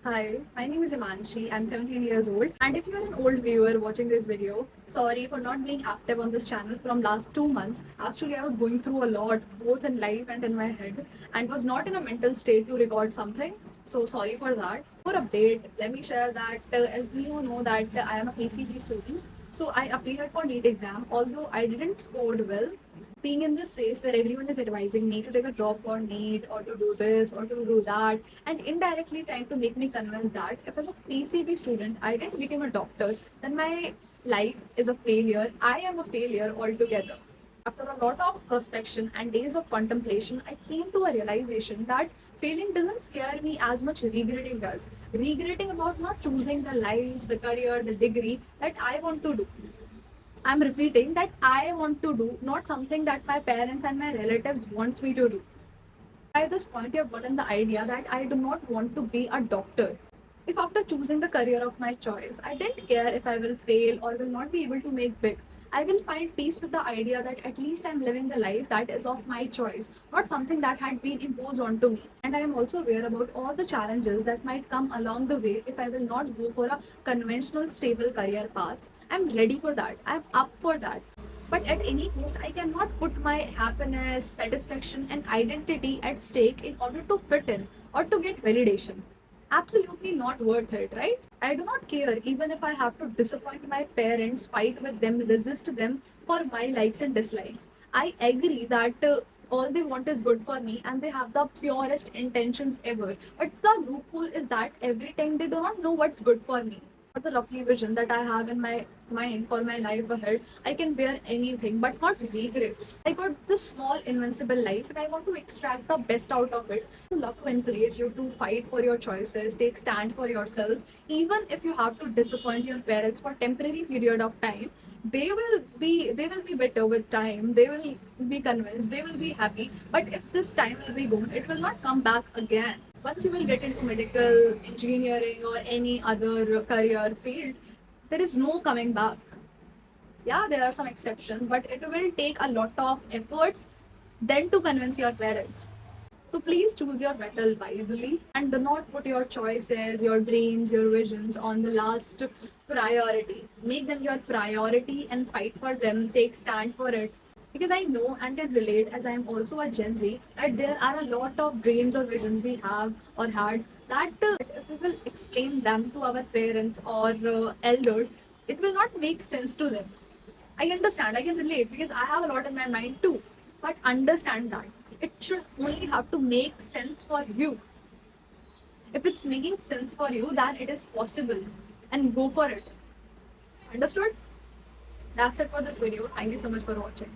Hi, my name is Imanshi. I'm 17 years old. And if you are an old viewer watching this video, sorry for not being active on this channel from last 2 months. Actually, I was going through a lot, both in life and in my head, and was not in a mental state to record something. So sorry for that. For update, let me share that as you know that I am a PCB student. So I appeared for NEET exam, although I didn't scored well. Being in this phase where everyone is advising me to take a drop for NEET or to do this or to do that, and indirectly trying to make me convinced that if as a PCB student I didn't become a doctor, then my life is a failure. I am a failure altogether. After a lot of prospection and days of contemplation, I came to a realization that failing doesn't scare me as much regretting does. Regretting about not choosing the life, the career, the degree that I want to do. I'm repeating that I want to do, not something that my parents and my relatives wants me to do. By this point, you have gotten the idea that I do not want to be a doctor. If after choosing the career of my choice, I didn't care if I will fail or will not be able to make big, I will find peace with the idea that at least I'm living the life that is of my choice, not something that had been imposed onto me. And I am also aware about all the challenges that might come along the way if I will not go for a conventional, stable career path. I'm ready for that. I'm up for that. But at any cost, I cannot put my happiness, satisfaction, and identity at stake in order to fit in or to get validation. Absolutely not worth it, right? I do not care even if I have to disappoint my parents, fight with them, resist them for my likes and dislikes. I agree that all they want is good for me and they have the purest intentions ever. But the loophole is that every time they do not know what's good for me or the roughly vision that I have in my mind for my life ahead, I can bear anything, but not regrets. I got this small invincible life and I want to extract the best out of it. I love to encourage you to fight for your choices, take stand for yourself, even if you have to disappoint your parents for temporary period of time. They will be better with time. They will be convinced, they will be happy. But if this time will be gone, it will not come back again. Once you will get into medical, engineering, or any other career field, there is no coming back. Yeah, there are some exceptions, but it will take a lot of efforts then to convince your parents. So please choose your battle wisely and do not put your choices, your dreams, your visions on the last priority. Make them your priority and fight for them, take stand for it. Because I know and can relate, as I am also a Gen Z, that there are a lot of dreams or visions we have or had that if we will explain them to our parents or elders, it will not make sense to them. I understand, I can relate because I have a lot in my mind too. But understand that it should only have to make sense for you. If it's making sense for you, then it is possible and go for it. Understood? That's it for this video. Thank you so much for watching.